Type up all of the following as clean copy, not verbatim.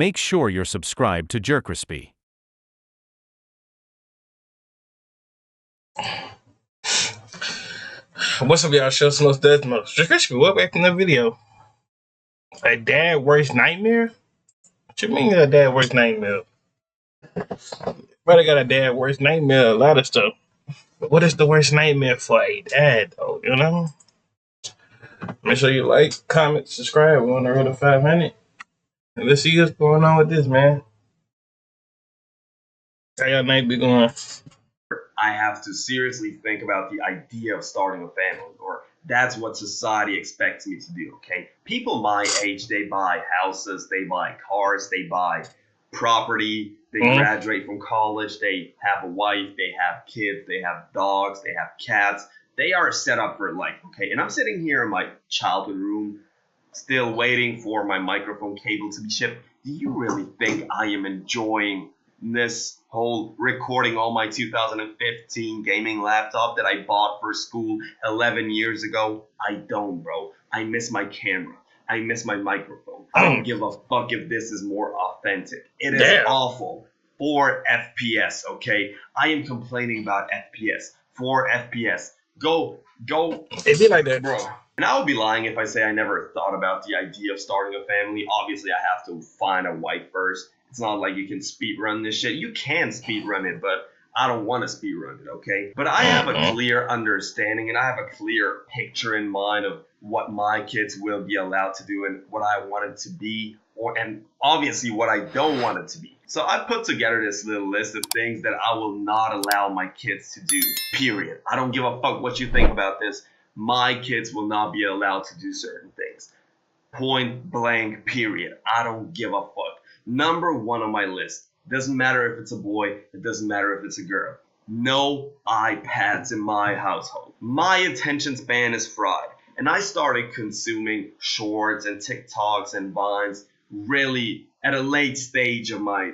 make sure you're subscribed to Jerkrispy. What's up, y'all? Show some most does most. Jerkrispy, welcome back in the video. A dad worst nightmare? What you mean a dad worst nightmare? Brother got a dad worst nightmare, a lot of stuff. But what is the worst nightmare for a dad, though, you know? Make sure you like, comment, subscribe. We're on the road to 500. And let's see what's going on with this, man. How y'all night be going? I have to seriously think about the idea of starting a family, or that's what society expects me to do, okay? People my age, they buy houses, they buy cars, they buy property, they graduate from college, they have a wife, they have kids, they have dogs, they have cats. They are set up for life, okay? And I'm sitting here in my childhood room, still waiting for my microphone cable to be shipped. Do you really think I am enjoying this whole recording all my 2015 gaming laptop that I bought for school 11 years ago? I don't, bro. I miss my camera. I miss my microphone. I don't give a fuck if this is more authentic. It is awful. 4 FPS, okay? I am complaining about FPS. 4 FPS. Go. It be like that, bro. And I would be lying if I say I never thought about the idea of starting a family. Obviously, I have to find a wife first. It's not like you can speed run this shit. You can speed run it, but I don't want to speed run it, okay? But I have a clear understanding and I have a clear picture in mind of what my kids will be allowed to do and what I want it to be, and obviously what I don't want it to be. So I put together this little list of things that I will not allow my kids to do, period. I don't give a fuck what you think about this. My kids will not be allowed to do certain things. Point blank, period. I don't give a fuck. Number 1 on my list. Doesn't matter if it's a boy. It doesn't matter if it's a girl. No iPads in my household. My attention span is fried. And I started consuming shorts and TikToks and Vines really at a late stage of my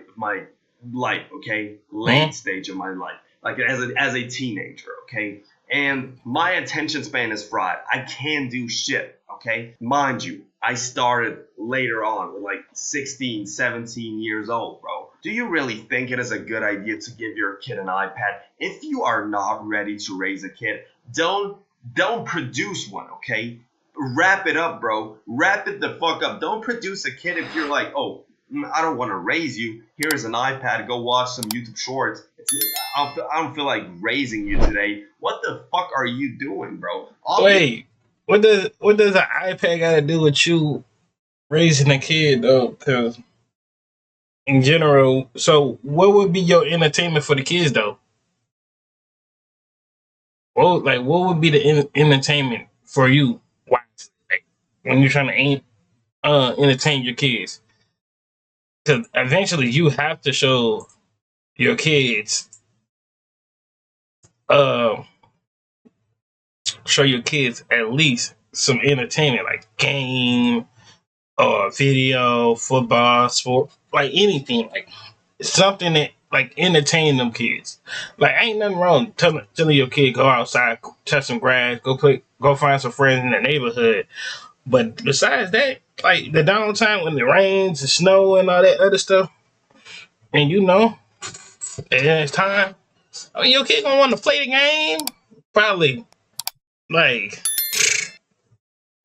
life, okay? Late stage of my life. Like as a teenager, okay? And my attention span is fried. I can't do shit, okay? Mind you, I started later on with like 16, 17 years old, bro. Do you really think it is a good idea to give your kid an iPad? If you are not ready to raise a kid, don't produce one, okay? Wrap it up, bro. Wrap it the fuck up. Don't produce a kid if you're like, oh, I don't want to raise you. Here's an iPad. Go watch some YouTube shorts. I don't feel like raising you today. What the fuck are you doing, bro? Wait, what does an iPad got to do with you raising a kid, though? Because in general, so what would be your entertainment for the kids, though? What would be the entertainment for you? Like, when you're trying to entertain your kids? Because eventually you have to show your kids at least some entertainment, like game or video, football, sport, like anything, like something that like entertain them kids. Like ain't nothing wrong telling your kid go outside, touch some grass, go find some friends in the neighborhood. But besides that, like the downtime when it rains and snow and all that other stuff, and it's time. I mean, your kid gonna want to play the game. Probably, like,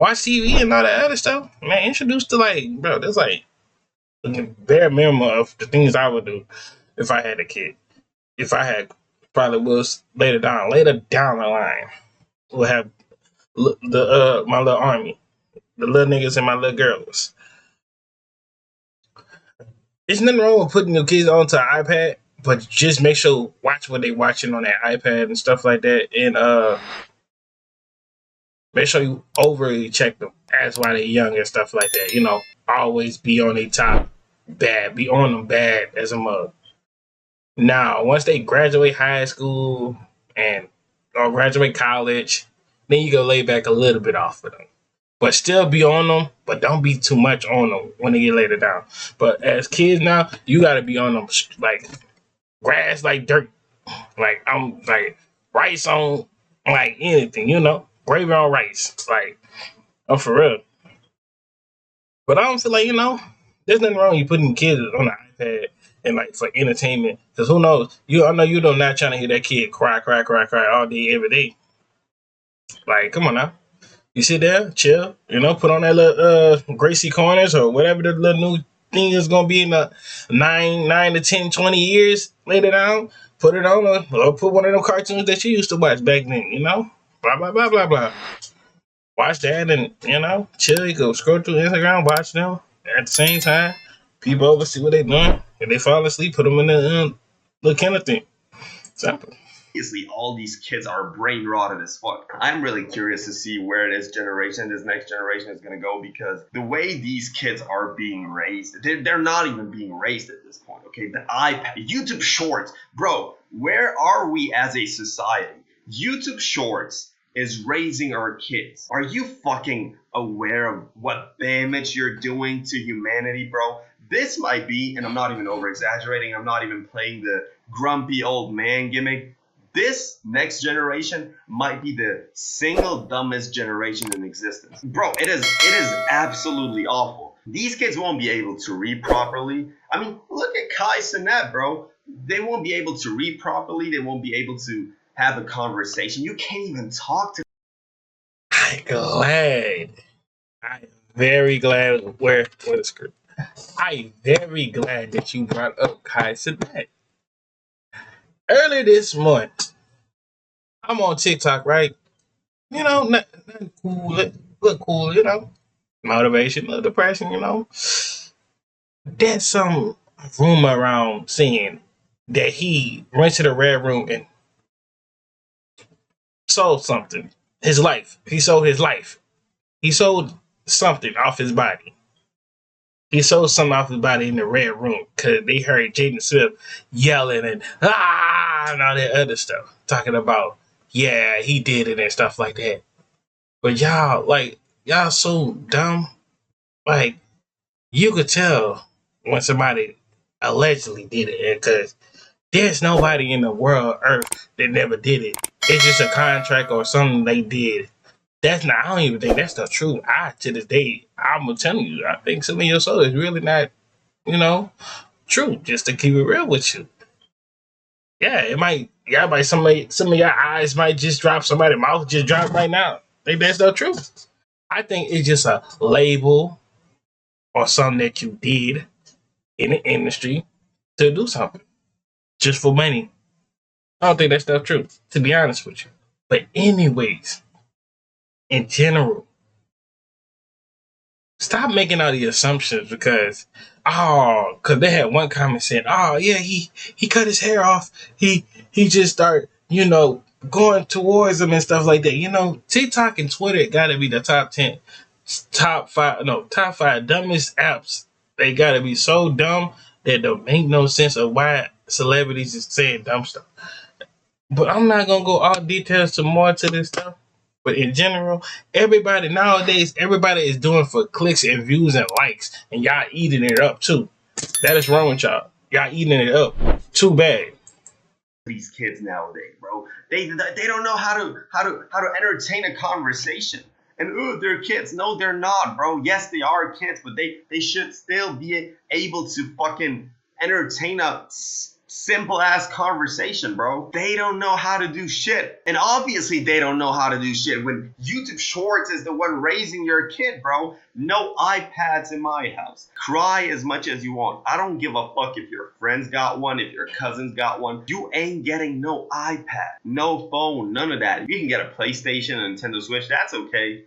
watch TV and all that other stuff. Man, introduced to bro, that's like the bare minimum of the things I would do if I had a kid. If I had, probably was later down the line, we'll have my little army, the little niggas and my little girls. There's nothing wrong with putting your kids onto an iPad, but just make sure watch what they watching on that iPad and stuff like that, and make sure you overly check them as while they're young and stuff like that. Always be on their top bad, be on them bad as a mug. Now, once they graduate high school or graduate college, then you go lay back a little bit off of them. But still be on them, but don't be too much on them when they get later down. But as kids now, you got to be on them like grass, like dirt. Like I'm like rice on like anything, gravy on rice. Like, I'm for real. But I don't feel like, There's nothing wrong with you putting kids on the iPad and like for entertainment. Because who knows? I know you don't not trying to hear that kid cry, cry, cry, cry all day, every day. Like, come on now. You sit there, chill, put on that little Gracie Corners or whatever the little new thing is gonna be in the 9 to 10, 20 years later down. Put it on or put one of them cartoons that you used to watch back then. Blah blah blah blah blah. Watch that and chill. You go scroll through Instagram, watch them at the same time. People over, see what they doing. If they fall asleep, put them in the little kind of thing. Simple. Obviously, all these kids are brain rotted as fuck. I'm really curious to see where this next generation is going to go, because the way these kids are being raised, they're not even being raised at this point, okay? The iPad, YouTube Shorts. Bro, where are we as a society? YouTube Shorts is raising our kids. Are you fucking aware of what damage you're doing to humanity, bro? This might be, and I'm not even over exaggerating, I'm not even playing the grumpy old man gimmick. This next generation might be the single dumbest generation in existence. Bro, it is absolutely awful. These kids won't be able to read properly. I mean, look at Kai Cenat, bro. They won't be able to read properly. They won't be able to have a conversation. You can't even talk to I'm very glad where the script. I'm very glad that you brought up Kai Cenat. Earlier this month, I'm on TikTok, right? Nothing cool, look cool, motivation, little depression, There's some rumor around saying that he went to the Red Room and sold something. His life. He sold his life. He sold something off his body. He sold something off his body in the Red Room because they heard Jaden Smith yelling and all that other stuff. Talking about, yeah, he did it and stuff like that. But y'all so dumb. Like, you could tell when somebody allegedly did it, because there's nobody in the world, Earth, that never did it. It's just a contract or something they did. I don't even think that's the truth. To this day, I'm telling you, I think some of your soul is really not, true. Just to keep it real with you. Yeah, it might, some of your eyes might just drop, somebody's mouth just drop right now. I think that's the truth. I think it's just a label or something that you did in the industry to do something just for money. I don't think that's the truth, to be honest with you. But anyways, in general, stop making all the assumptions because they had one comment saying, oh yeah, he cut his hair off. He just start, going towards him and stuff like that. TikTok and Twitter gotta be the top five dumbest apps. They gotta be so dumb that don't make no sense of why celebrities is saying dumb stuff. But I'm not gonna go all details to this stuff. But in general, everybody nowadays, is doing for clicks and views and likes, and y'all eating it up too. That is wrong with y'all. Y'all eating it up. Too bad. these kids nowadays, bro. They don't know how to entertain a conversation. And they're kids. No, they're not, bro. Yes, they are kids, but they should still be able to fucking entertain a simple ass conversation, bro. They don't know how to do shit. And obviously they don't know how to do shit when YouTube Shorts is the one raising your kid, bro. No iPads in my house. Cry as much as you want. I don't give a fuck if your friends got one, if your cousins got one. You ain't getting no iPad, no phone, none of that. You can get a PlayStation, a Nintendo Switch, that's okay.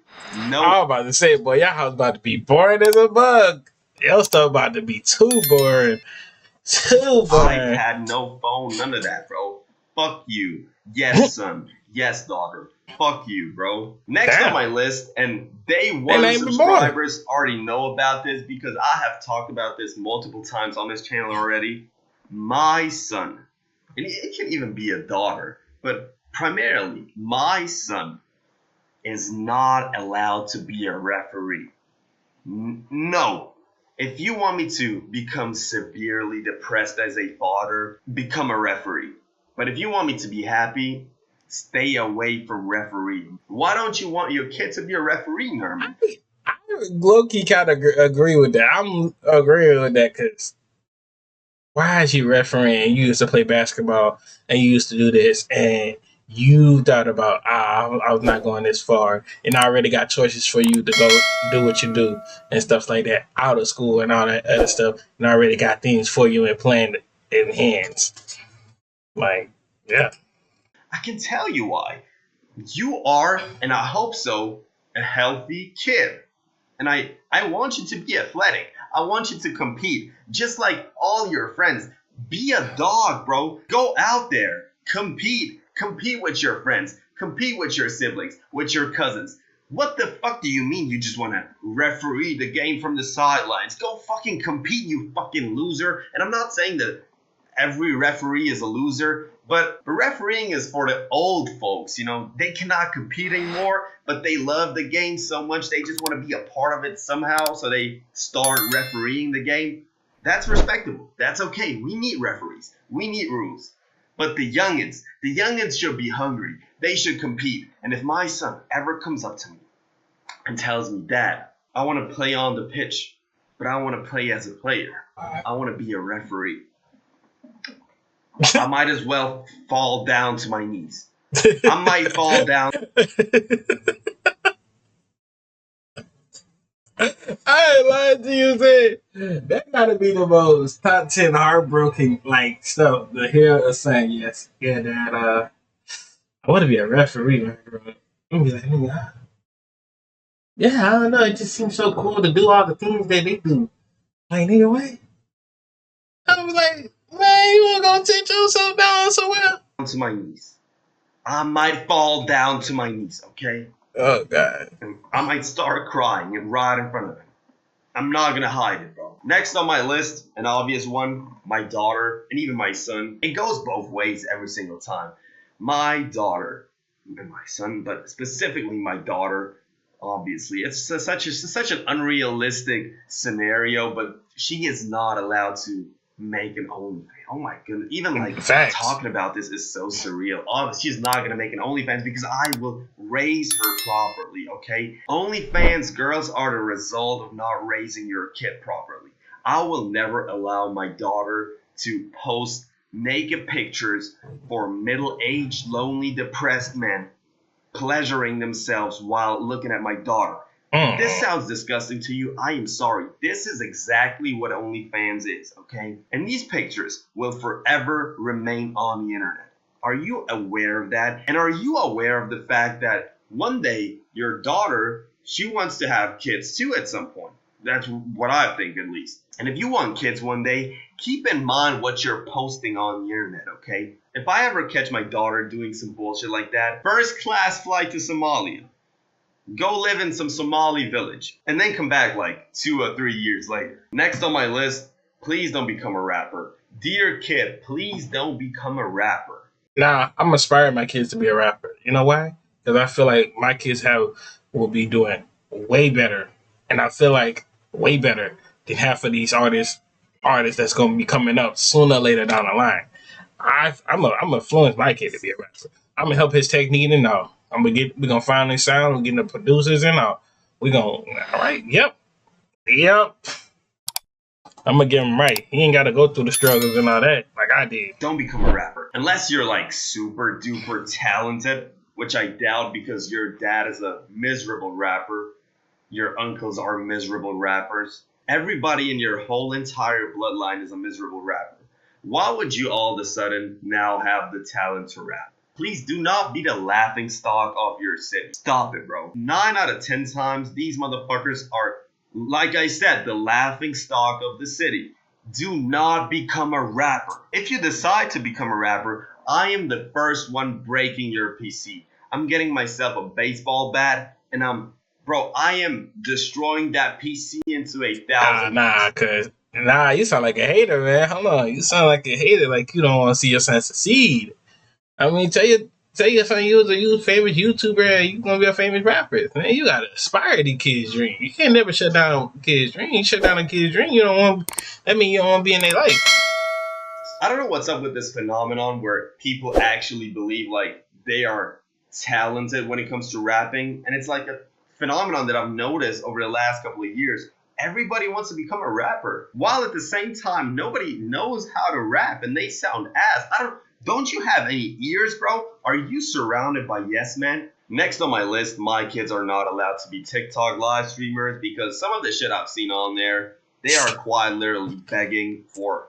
No. I was about to say, boy, your house about to be boring as a bug. Your stuff about to be too boring. iPad, no phone, none of that, bro. Fuck you. Yes, son. Yes, daughter. Fuck you, bro. Next on my list, and day one subscribers already know about this because I have talked about this multiple times on this channel already. My son, and it can even be a daughter, but primarily my son is not allowed to be a referee. No. If you want me to become severely depressed as a father, become a referee. But if you want me to be happy, stay away from refereeing. Why don't you want your kid to be a referee, Nerman? I low-key kind of agree with that. I'm agreeing with that because why is you refereeing? You used to play basketball and you used to do this, and you thought about, I was not going this far, and I already got choices for you to go do what you do and stuff like that out of school and all that other stuff, and I already got things for you and planned in hands. Like, yeah. I can tell you why. You are, and I hope so, a healthy kid. And I want you to be athletic. I want you to compete just like all your friends. Be a dog, bro. Go out there. Compete. Compete with your friends. Compete with your siblings, with your cousins. What the fuck do you mean you just want to referee the game from the sidelines? Go fucking compete, you fucking loser. And I'm not saying that every referee is a loser, but refereeing is for the old folks. You know, they cannot compete anymore, but they love the game so much they just want to be a part of it somehow, so they start refereeing the game. That's respectable. That's okay. We need referees. We need rules. But the youngins should be hungry. They should compete. And if my son ever comes up to me and tells me, Dad, I want to play on the pitch, but I want to play as a player. I want to be a referee. I might as well fall down to my knees. I might fall down. I ain't lying to you, say that gotta be the most top 10 heartbroken like stuff to hear us saying yes. Yeah, that I wanna be a referee, man, bro. I'm be like, nigga, yeah, I don't know, it just seems so cool to do all the things that they do. Like, nigga, what? I was like, man, you wanna go take yourself down somewhere? To my knees. I might fall down to my knees, okay? Oh god. And I might start crying and right in front of him. I'm not gonna hide it, bro. Next on my list, an obvious one, my daughter and even my son. It goes both ways every single time. My daughter and my son, but specifically my daughter, obviously. It's such an unrealistic scenario, but she is not allowed to make an OnlyFans. Oh my goodness. Even like Facts. talking about this is so surreal. Obviously, she's not gonna make an OnlyFans because I will raise her properly, okay? OnlyFans girls are the result of not raising your kid properly. I will never allow my daughter to post naked pictures for middle-aged, lonely, depressed men pleasuring themselves while looking at my daughter. If this sounds disgusting to you, I am sorry. This is exactly what OnlyFans is, okay? And these pictures will forever remain on the internet. Are you aware of that? And are you aware of the fact that one day your daughter, she wants to have kids too at some point? That's what I think, at least. And if you want kids one day, keep in mind what you're posting on the internet, okay? If I ever catch my daughter doing some bullshit like that, first class flight to Somalia. Go live in some Somali village and then come back like 2 or 3 years later. Next on my list, please don't become a rapper. Dear kid, please don't become a rapper. Nah, I'm inspiring my kids to be a rapper. You know why? Because I feel like my kids will be doing way better, and I feel like way better than half of these artists that's gonna be coming up sooner or later down the line. I'm influence my kid to be a rapper. I'm gonna help his technique and all. We're gonna find the sound. We're getting the producers and all. We're gonna, all right. Yep. I'm gonna get him right. He ain't got to go through the struggles and all that like I did. Don't become a rapper unless you're like super duper talented, which I doubt because your dad is a miserable rapper. Your uncles are miserable rappers. Everybody in your whole entire bloodline is a miserable rapper. Why would you all of a sudden now have the talent to rap? Please do not be the laughing stock of your city. Stop it, bro. 9 out of 10 times, these motherfuckers are, like I said, the laughing stock of the city. Do not become a rapper. If you decide to become a rapper, I am the first one breaking your PC. I'm getting myself a baseball bat, and I am destroying that PC into 1,000. You sound like a hater, man. Hold on. You sound like a hater, like you don't want to see your son succeed. I mean, tell your son you was a famous YouTuber and you gonna be a famous rapper. Man, you gotta aspire to kids' dream. You can't never shut down kids' dream. You shut down a kid's dream, you don't want to be in their life. I don't know what's up with this phenomenon where people actually believe like they are talented when it comes to rapping, and it's like a phenomenon that I've noticed over the last couple of years. Everybody wants to become a rapper, while at the same time nobody knows how to rap and they sound ass. Don't you have any ears, bro? Are you surrounded by yes men? Next on my list, my kids are not allowed to be TikTok live streamers because some of the shit I've seen on there, they are quite literally begging for.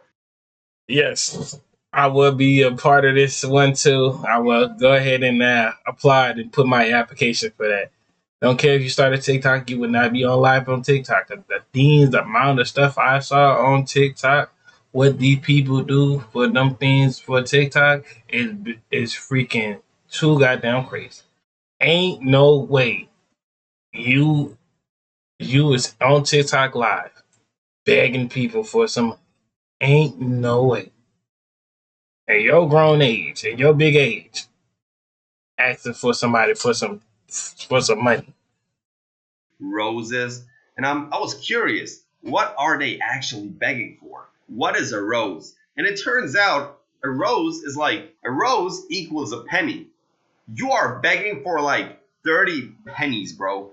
Yes, I will be a part of this one too. I will go ahead and apply and put my application for that. Don't care if you started TikTok, you would not be on live on TikTok. The amount of stuff I saw on TikTok, what these people do for them things for TikTok is freaking too goddamn crazy. Ain't no way you is on TikTok live begging people for some. Ain't no way. At your grown age, at your big age, asking for somebody for some money. Roses. And I was curious, what are they actually begging for? What is a rose? And it turns out a rose equals a penny. You are begging for like 30 pennies, bro.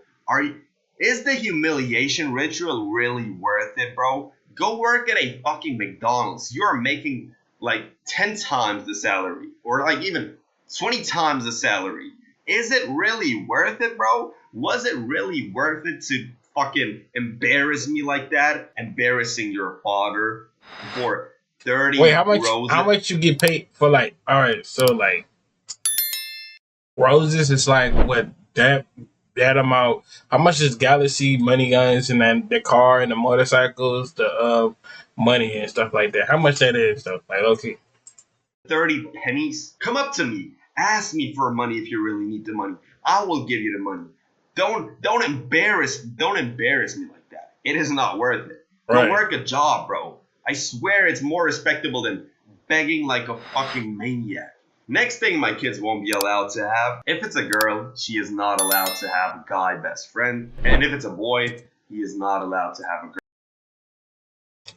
Is the humiliation ritual really worth it, bro? Go work at a fucking McDonald's. You're making like 10 times the salary, or like even 20 times the salary. Is it really worth it, bro? Was it really worth it to fucking embarrass me like that? Embarrassing your father for 30 Wait, roses? how much you get paid for, like, all right, so like roses is like what that amount. How much is Galaxy money guns and then the car and the motorcycles, the money and stuff like that? How much that is though? Like, okay. 30 pennies? Come up to me. Ask me for money if you really need the money. I will give you the money. Don't embarrass me like that. It is not worth it. Right. Go work a job, bro. I swear it's more respectable than begging like a fucking maniac. Next thing my kids won't be allowed to have, if it's a girl, she is not allowed to have a guy best friend. And if it's a boy, he is not allowed to have a girl.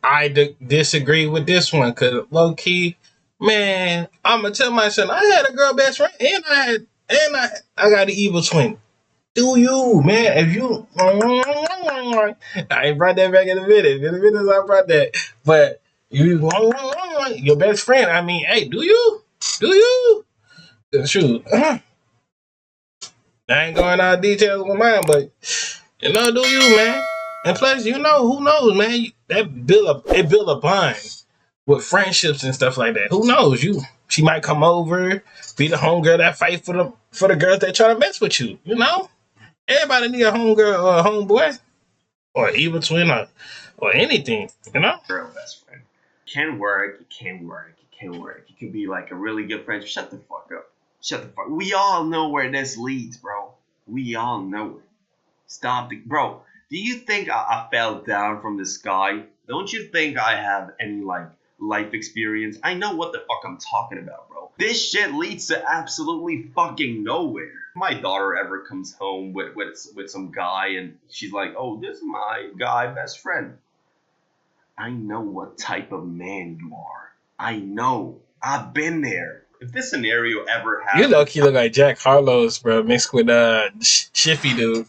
I disagree with this one because low key, man, I'm gonna tell my son I had a girl best friend and I got an evil twin. Do you, man? If you, I ain't brought that back in a minute. In a minute, I brought that. But you, your best friend. I mean, hey, do you? Shoot, I ain't going out details with mine, but do you, man? And plus, who knows, man? It build a bond with friendships and stuff like that. Who knows? She might come over, be the homegirl that fight for the girls that try to mess with you. Everybody need a homegirl or a homeboy or evil twin or anything. Girl best friend. Can work. It could be like a really good friend. Shut the fuck up. We all know where this leads, bro. We all know it. Stop it, bro. Do you think I fell down from the sky? Don't you think I have any like life experience? I know what the fuck I'm talking about, bro. This shit leads to absolutely fucking nowhere. My daughter ever comes home with some guy and she's like, oh, this is my guy best friend. I know what type of man you are. I know. I've been there. If this scenario ever happens, You low-key look like Jack Harlow's, bro, mixed with Shiffy dude.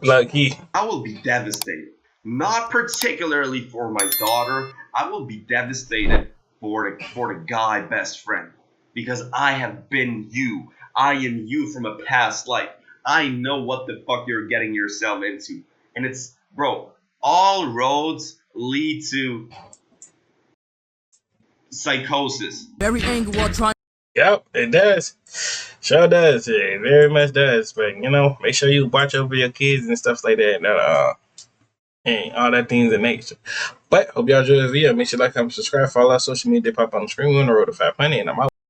Low-key. I will be devastated. Not particularly for my daughter. I will be devastated for the guy best friend. Because I have been you. I am you from a past life. I know what the fuck you're getting yourself into. And it's, bro, all roads lead to psychosis. Very angry while trying. Yep, it does. Sure does. It very much does. But, make sure you watch over your kids and stuff like that. And all that things in nature. But hope y'all enjoy the video. Make sure you like, comment, subscribe, follow our social media, pop on the screen. We're on the road to 500, and I'm out.